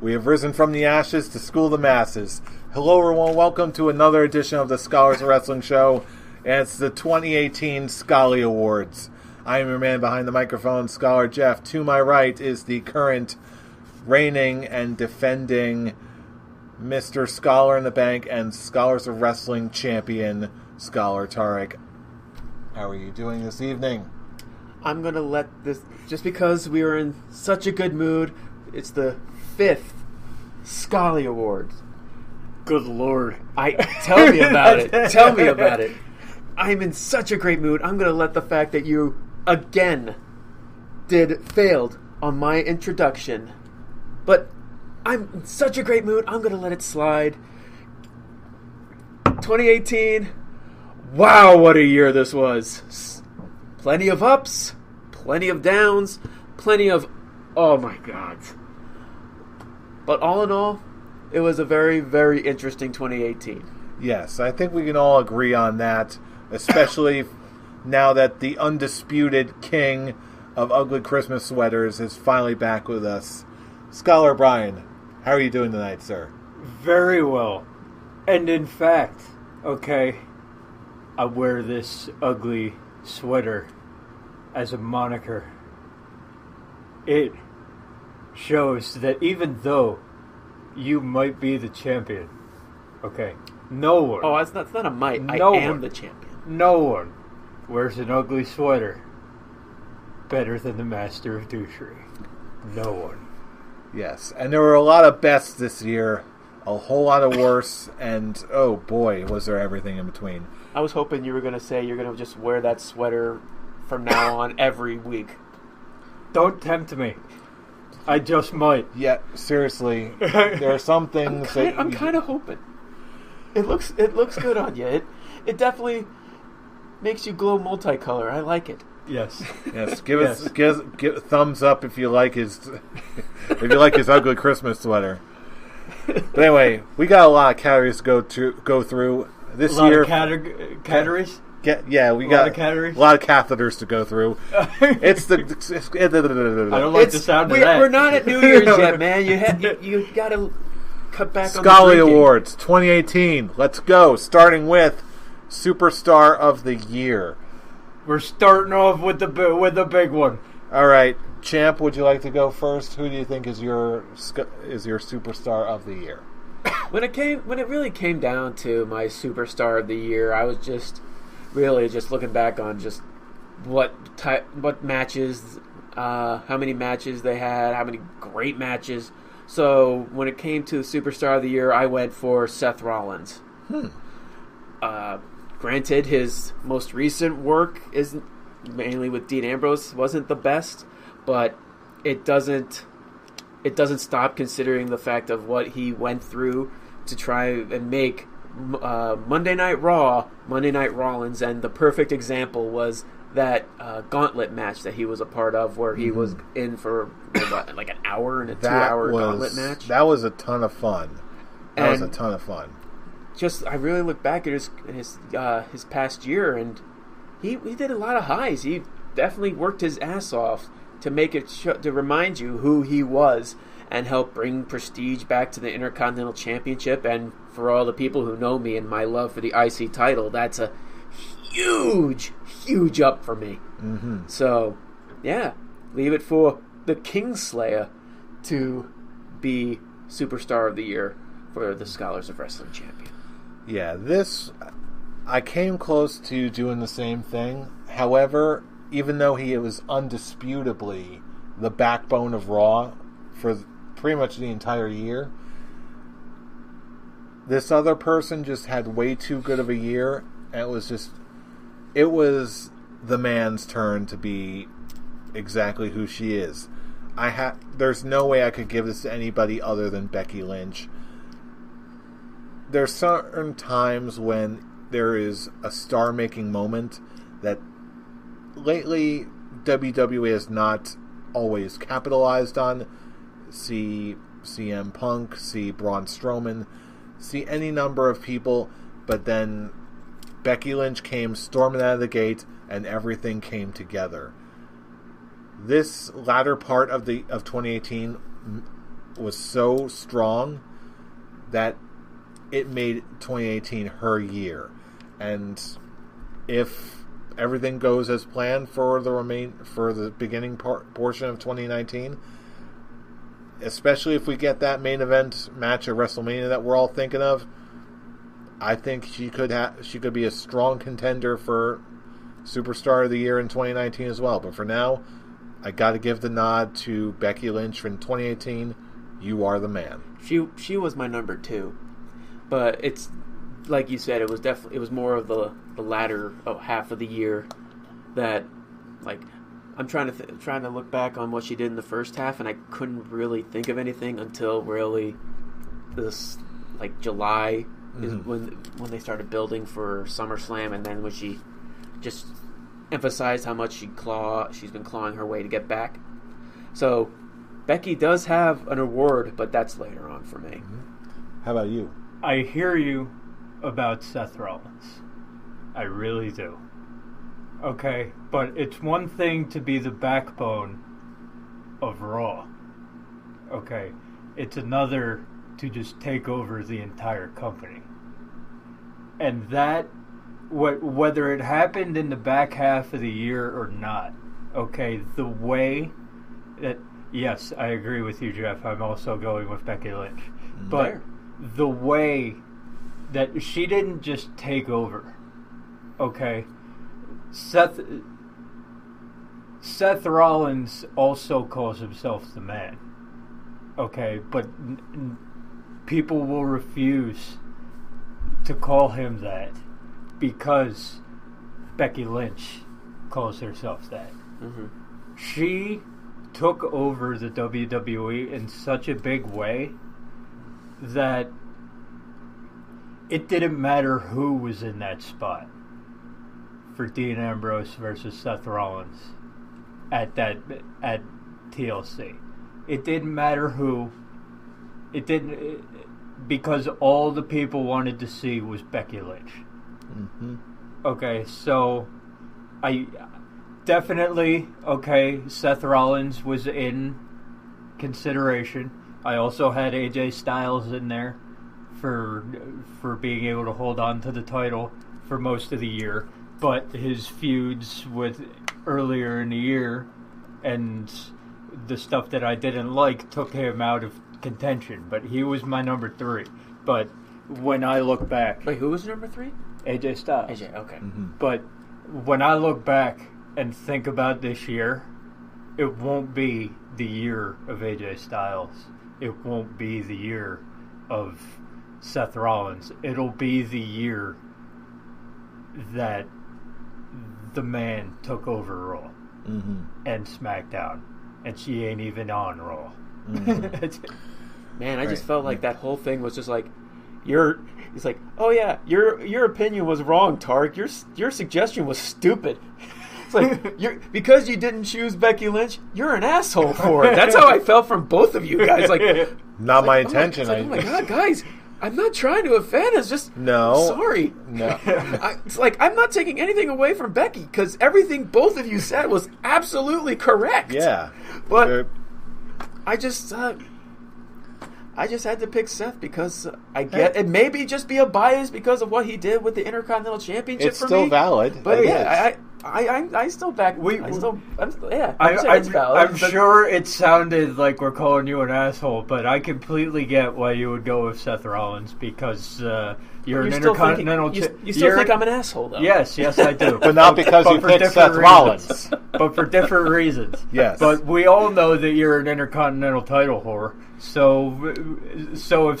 We have risen from the ashes to school the masses. Hello, everyone. Welcome to another edition of the Scholars of Wrestling Show. And it's the 2018 Scholly Awards. I am your man behind the microphone, Scholar Jeff. To my right is the current reigning and defending Mr. Scholar in the Bank and Scholars of Wrestling champion, Scholar Tarek. How are you doing this evening? I'm going to let this, just because we were in such a good mood, it's the 5th Scholly Awards. Good Lord. Tell me about it. Tell me about it. I'm in such a great mood. I'm going to let the fact that you, again, failed on my introduction. But I'm in such a great mood, I'm going to let it slide. 2018, wow, what a year this was. Plenty of ups, plenty of downs, plenty of, oh my God. But all in all, it was a very, very interesting 2018. Yes, I think we can all agree on that, especially now that the undisputed king of ugly Christmas sweaters is finally back with us. Scholar Brian, how are you doing tonight, sir? Very well. And in fact, okay, I wear this ugly sweater as a moniker. It shows that even though you might be the champion, okay, no one. Oh, that's not a might. No I am one, the champion. No one wears an ugly sweater better than the master of douchery. No one. Yes, and there were a lot of bests this year, a whole lot of worse, and oh boy, was there everything in between. I was hoping you were going to say you're going to just wear that sweater from now on every week. Don't tempt me. I just might. Yeah, seriously, there are some things I'm kind of hoping. It looks good on you. It definitely makes you glow multicolor. I like it. Yes. Yes. Give us a thumbs up if you like his ugly Christmas sweater. But anyway, we got a lot of categories to go through this year. Categories? We got a lot of catheters to go through. It's the. I don't like the sound of that. We're not at New Year's yet, man. You got to cut back on the Scholly Awards 2018. Let's go. Starting with Superstar of the Year. We're starting off with the big one. All right, Champ. Would you like to go first? Who do you think is your Superstar of the Year? When it really came down to my Superstar of the Year, I was just really just looking back on just what matches, how many matches they had, how many great matches. So when it came to Superstar of the Year, I went for Seth Rollins. Granted, his most recent work is mainly with Dean Ambrose wasn't the best, but it doesn't stop considering the fact of what he went through to try and make Monday Night Raw, Monday Night Rollins, and the perfect example was that gauntlet match that he was a part of, where he was in for like an hour and a 2-hour gauntlet match. That was a ton of fun. Just I really look back at his past year, and he did a lot of highs. He definitely worked his ass off to make it to remind you who he was and help bring prestige back to the Intercontinental Championship. And for all the people who know me and my love for the IC title, that's a huge up for me. Mm-hmm. So, yeah, leave it for the Kingslayer to be Superstar of the Year for the Scholars of Wrestling champion. Yeah, I came close to doing the same thing. However, even though he was undisputably the backbone of Raw for pretty much the entire year, this other person just had way too good of a year, and it was the man's turn to be exactly who she is. There's no way I could give this to anybody other than Becky Lynch. There's certain times when there is a star-making moment that lately WWE has not always capitalized on. See CM Punk, see Braun Strowman, see any number of people, but then Becky Lynch came storming out of the gate and everything came together. This latter part of 2018 was so strong that it made 2018 her year. And if everything goes as planned for the beginning portion of 2019, especially if we get that main event match at WrestleMania that we're all thinking of, I think she could be a strong contender for Superstar of the Year in 2019 as well. But for now, I got to give the nod to Becky Lynch in 2018. You are the man. She was my number 2, but it's like you said, it was more of the latter half of the year that, like, I'm trying to look back on what she did in the first half, and I couldn't really think of anything until really this, like, July is when they started building for SummerSlam, and then when she just emphasized how much she's been clawing her way to get back. So Becky does have an award, but that's later on for me. How about you? I hear you about Seth Rollins. I really do. Okay, but it's one thing to be the backbone of Raw. Okay, it's another to just take over the entire company. And that, whether it happened in the back half of the year or not, okay, the way that, yes, I agree with you, Jeff. I'm also going with Becky Lynch. But the way that she didn't just take over, okay, Seth Rollins also calls himself the man, okay, but people will refuse to call him that because Becky Lynch calls herself that. She took over the WWE in such a big way that it didn't matter who was in that spot for Dean Ambrose versus Seth Rollins at TLC. It didn't matter who. It didn't, because all the people wanted to see was Becky Lynch. Okay, so I definitely, Seth Rollins was in consideration. I also had AJ Styles in there for being able to hold on to the title for most of the year, but his feuds with earlier in the year and the stuff that I didn't like took him out of contention, but he was my number 3. But when I look back... Wait, who was number 3? AJ Styles. AJ, okay. But when I look back and think about this year, it won't be the year of AJ Styles. It won't be the year of Seth Rollins. It'll be the year that the man took over Raw and SmackDown, and she ain't even on Raw. Man, I just felt like that whole thing was just like, it's like, oh yeah, your opinion was wrong, Tark. Your suggestion was stupid. It's like, because you didn't choose Becky Lynch, you're an asshole for it. That's how I felt from both of you guys. Like, not my intention. Oh my god, guys, I'm not trying to offend. It's just, sorry. No. It's like, I'm not taking anything away from Becky, because everything both of you said was absolutely correct. Yeah. But I just had to pick Seth because I get it. Maybe just be a bias because of what he did with the Intercontinental Championship. It's still valid, but I still back. I'm sure it sounded like we're calling you an asshole, but I completely get why you would go with Seth Rollins because you're an Intercontinental. You still think I'm an asshole, though? Yes, I do, but not because you picked Seth Rollins, but for different reasons. Yes, but we all know that you're an Intercontinental title whore. So if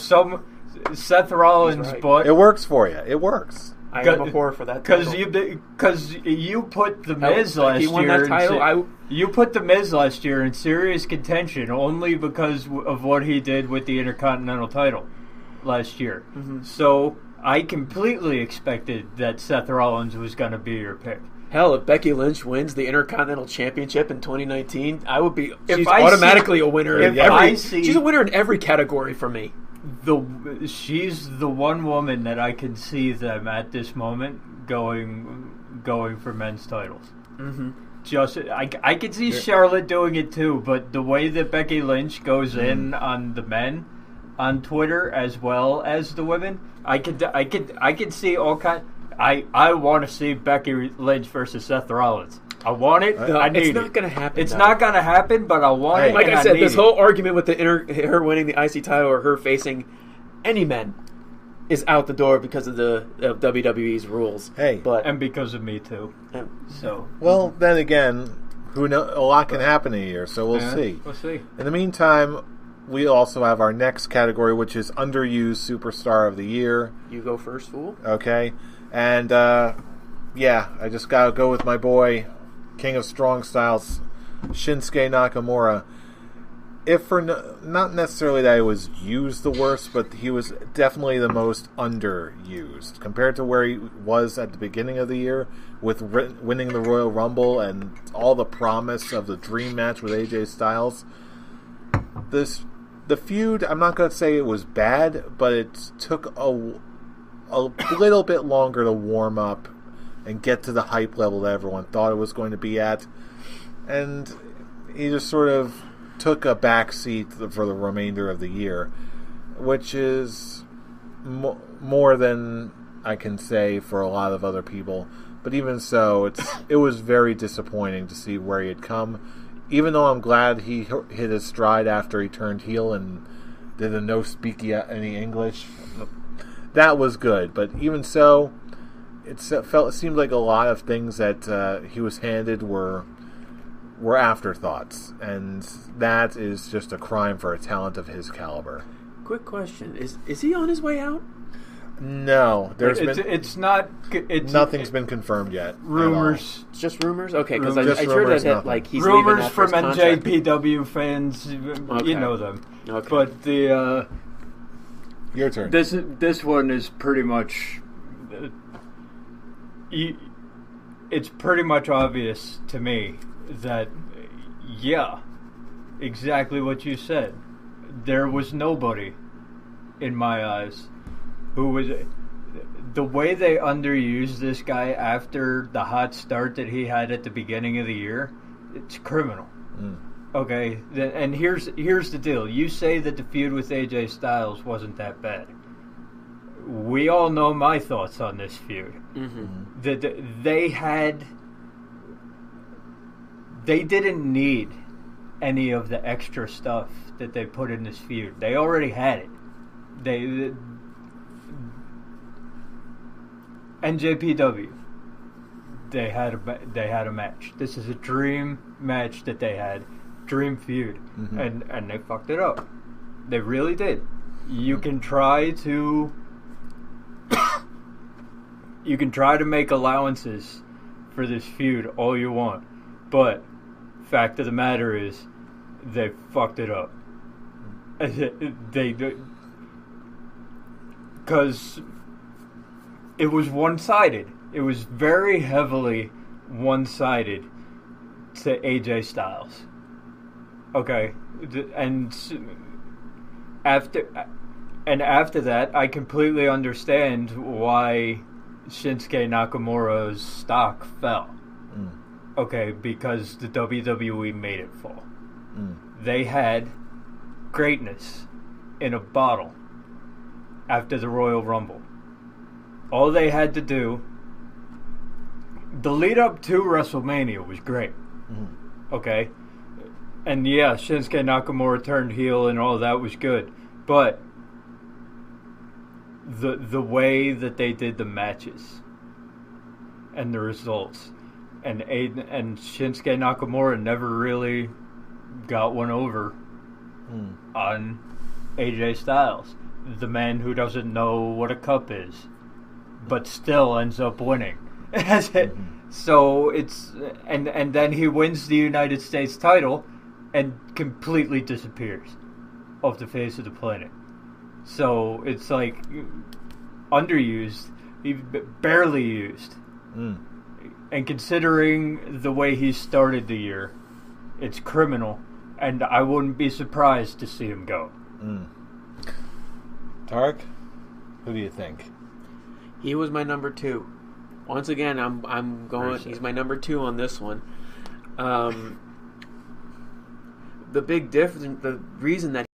Seth Rollins bought, it works for you. It works. I am a whore for that because you put the Miz last year. You put the Miz last year in serious contention only because of what he did with the Intercontinental title last year. So I completely expected that Seth Rollins was going to be your pick. Hell, if Becky Lynch wins the Intercontinental Championship in 2019, I would be. She's automatically a winner. She's a winner in every category for me. She's the one woman that I can see them at this moment going for men's titles. I could see Charlotte doing it too, but the way that Becky Lynch goes in on the men on Twitter as well as the women, I could see all kind. I want to see Becky Lynch versus Seth Rollins. I want it. I need it. It's not going to happen. It's not going to happen, but I want it. Like I said, this whole argument with her winning the IC title or her facing any men is out the door because of the WWE's rules. And because of me too. So well, then again, who know? A lot can happen in a year, so we'll see. We'll see. In the meantime, we also have our next category, which is underused superstar of the year. You go first, fool. Okay, and I just gotta go with my boy, King of Strong Styles, Shinsuke Nakamura. If for not necessarily that he was used the worst, but he was definitely the most underused compared to where he was at the beginning of the year with winning the Royal Rumble and all the promise of the dream match with AJ Styles. The feud, I'm not going to say it was bad, but it took a little bit longer to warm up and get to the hype level that everyone thought it was going to be at, and he just sort of took a back seat for the remainder of the year, which is more than I can say for a lot of other people. But even so, it was very disappointing to see where he had come. Even though I'm glad he hit his stride after he turned heel and did a no speaky any English, that was good. But even so, it seemed like a lot of things that he was handed were afterthoughts, and that is just a crime for a talent of his caliber. Quick question: Is he on his way out? No, nothing's been confirmed yet. Rumors, it's just rumors. Okay, because I heard that like he's rumors leaving from contract. NJPW fans. Okay. You know them. Okay. But the your turn. This one is pretty much. It's pretty much obvious to me that, exactly what you said. There was nobody, in my eyes, who was... The way they underused this guy after the hot start that he had at the beginning of the year, it's criminal. Okay? And here's the deal. You say that the feud with AJ Styles wasn't that bad. We all know my thoughts on this feud. Mm-hmm. That they didn't need any of the extra stuff that they put in this feud. They already had it. NJPW. They had a match. This is a dream match that they had, dream feud, and they fucked it up. They really did. You can try to make allowances for this feud all you want, but fact of the matter is they fucked it up. Because it was one-sided. It was very heavily one-sided to AJ Styles. Okay, and after that, I completely understand why Shinsuke Nakamura's stock fell. Okay, because the WWE made it fall. They had greatness in a bottle after the Royal Rumble. All they had to do, the lead up to WrestleMania was great. Okay? And yeah, Shinsuke Nakamura turned heel and all that was good. But the way that they did the matches and the results, and Shinsuke Nakamura never really got one over on AJ Styles, the man who doesn't know what a cup is, but still ends up winning. So it's and then he wins the United States title and completely disappears off the face of the planet. So it's like underused, barely used. And considering the way he started the year, it's criminal, and I wouldn't be surprised to see him go. Tarek, who do you think? He was my number 2. Once again, I'm going. He's my number 2 on this one. The big difference, the reason that